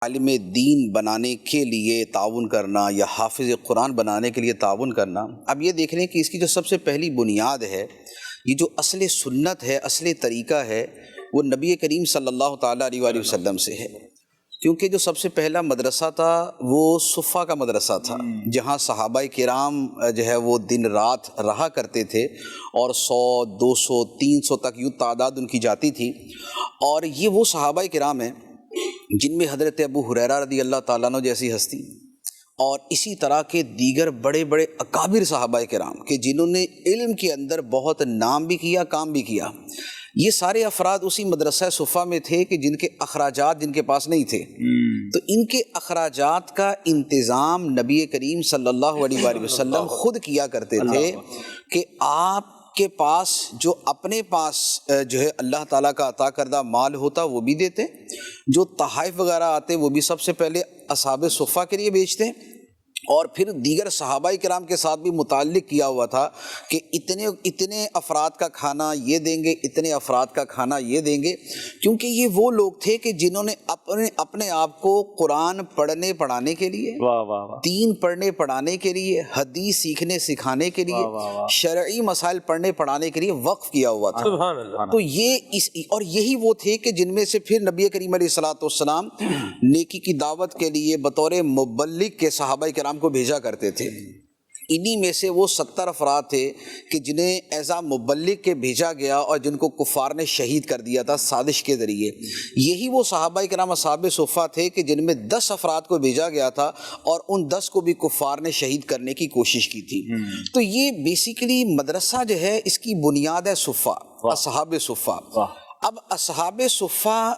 عالم دین بنانے کے لیے تعاون کرنا یا حافظ قرآن بنانے کے لیے تعاون کرنا، اب یہ دیکھ لیں کہ اس کی جو سب سے پہلی بنیاد ہے، یہ جو اصل سنت ہے، اصل طریقہ ہے، وہ نبی کریم صلی اللہ تعالیٰ علیہ وآلہ وسلم سے ہے۔ کیونکہ جو سب سے پہلا مدرسہ تھا وہ صفہ کا مدرسہ تھا، جہاں صحابہ کرام جو ہے وہ دن رات رہا کرتے تھے، اور 100 200 300 تک یوں تعداد ان کی جاتی تھی۔ اور یہ وہ صحابہ کرام ہیں جن میں حضرت ابو ہریرہ رضی اللہ تعالیٰ عنہ جیسی ہستی، اور اسی طرح کے دیگر بڑے بڑے اکابر صحابہ کرام کہ جنہوں نے علم کے اندر بہت نام بھی کیا، کام بھی کیا، یہ سارے افراد اسی مدرسہ صفہ میں تھے کہ جن کے اخراجات جن کے پاس نہیں تھے، تو ان کے اخراجات کا انتظام نبی کریم صلی اللہ علیہ وآلہ وسلم خود کیا کرتے تھے کہ آپ کے پاس جو اپنے پاس جو ہے اللہ تعالیٰ کا عطا کردہ مال ہوتا وہ بھی دیتے، جو تحائف وغیرہ آتے وہ بھی سب سے پہلے اصحاب صفہ کے لیے بیچتے، اور پھر دیگر صحابہ کرام کے ساتھ بھی متعلق کیا ہوا تھا کہ اتنے افراد کا کھانا یہ دیں گے، اتنے افراد کا کھانا یہ دیں گے، کیونکہ یہ وہ لوگ تھے کہ جنہوں نے اپنے آپ کو قرآن پڑھنے پڑھانے کے لیے، دین پڑھنے پڑھانے کے لیے، حدیث سیکھنے سکھانے کے لیے، شرعی مسائل پڑھنے پڑھانے کے لیے وقف کیا ہوا تھا۔ تو اور یہی وہ تھے کہ جن میں سے پھر نبی کریم علیہ الصلوۃ والسلام نیکی کی دعوت کے لیے بطور مبلغ کے صحابہ کرام کو بھیجا کرتے تھے۔ انہی میں سے وہ 70 افراد تھے کہ جنہیں ایزا مبلغ کے بھیجا گیا اور جن کو کفار نے شہید کر دیا تھا سازش کے ذریعے۔ یہی وہ صحابہ کرام اصحاب صفہ تھے کہ جن میں 10 افراد کو بھیجا گیا تھا اور ان 10 کو بھی کفار نے شہید کرنے کی کوشش کی تھی۔ تو یہ بیسیکلی مدرسہ جو ہے اس کی بنیاد ہے صفہ، اصحاب صفہ۔ اب اصحاب صفہ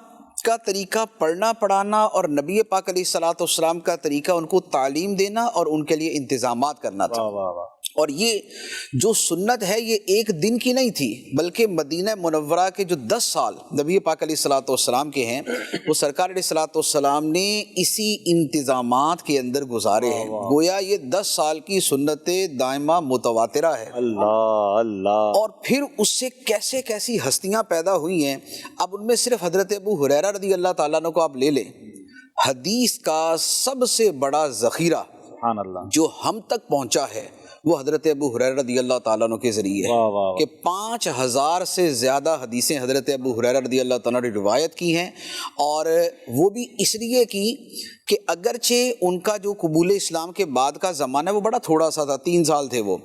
کا طریقہ پڑھنا پڑھانا اور نبی پاک علیہ الصلوۃ والسلام کا طریقہ ان کو تعلیم دینا اور ان کے لیے انتظامات کرنا تھا۔ اور یہ جو سنت ہے یہ ایک دن کی نہیں تھی، بلکہ مدینہ منورہ کے جو 10 سال نبی پاک علیہ الصلوۃ والسلام کے ہیں، وہ سرکار علیہ الصلوۃ والسلام نے اسی انتظامات کے اندر گزارے ہیں۔ گویا یہ 10 سال کی سنت دائمہ متواترہ ہے۔ اللہ! اور پھر اس سے کیسے کیسی ہستیاں پیدا ہوئی ہیں۔ اب ان میں صرف حضرت ابو ہریرہ رضی اللہ تعالیٰ عنہ کو آپ لے لیں، حدیث کا سب سے بڑا ذخیرہ جو ہم تک پہنچا ہے وہ حضرت ابو ہریرہ رضی اللہ تعالیٰ عنہ کے ذریعے ہے کہ 5000 سے زیادہ حدیثیں حضرت ابو ہریرہ رضی اللہ تعالیٰ نے روایت کی ہیں، اور وہ بھی اس لیے کی کہ اگرچہ ان کا جو قبول اسلام کے بعد کا زمانہ ہے وہ بڑا تھوڑا سا تھا، 3 سال تھے وہ،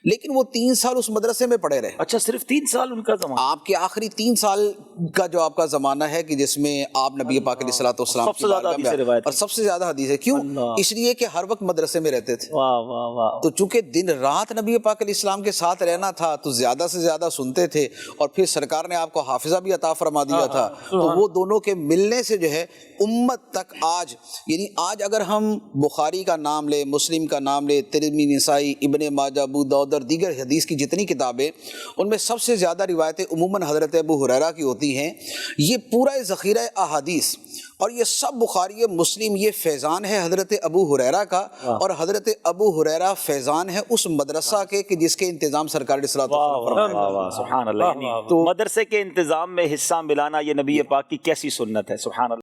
لیکن وہ 3 سال اس مدرسے میں پڑھے رہے۔ اچھا، صرف 3 سال ان کا زمانہ؟ آپ کے آخری 3 سال کا جو آپ کا زمانہ ہے کہ جس میں آپ نبی پاک علیہ الصلوۃ والسلام سب سے زیادہ حدیثیں روایت اور سب سے زیادہ حدیثیں، کیوں؟ اس لیے کہ ہر وقت مدرسے میں رہتے تھے۔ تو چونکہ دن رات نبی پاک علیہ السلام کے ساتھ رہنا تھا تو زیادہ سے زیادہ سنتے تھے، اور پھر سرکار نے آپ کو حافظہ بھی عطا فرما دیا تھا، تو وہ دونوں کے ملنے سے جو ہے امت تک آج، یعنی آج اگر ہم بخاری کا نام لیں، مسلم کا نام لیں، ترمذی، نسائی، ابن ماجہ، ابو داؤد اور دیگر حدیث کی جتنی کتابیں، ان میں سب سے زیادہ روایتیں عموماً حضرت ابو ہریرہ کی ہوتی ہیں۔ یہ پورا ذخیرہ احادیث اور یہ سب بخاری مسلم یہ فیضان ہے حضرت ابو ہریرہ کا، اور حضرت ابو ہریرہ فیضان ہے اس مدرسہ کے کہ جس کے انتظام سرکار علیہ الصلوۃ والسلام۔ سبحان اللہ! تو مدرسے کے انتظام میں حصہ ملانا یہ نبی پاک کی کیسی سنت ہے! سبحان اللہ!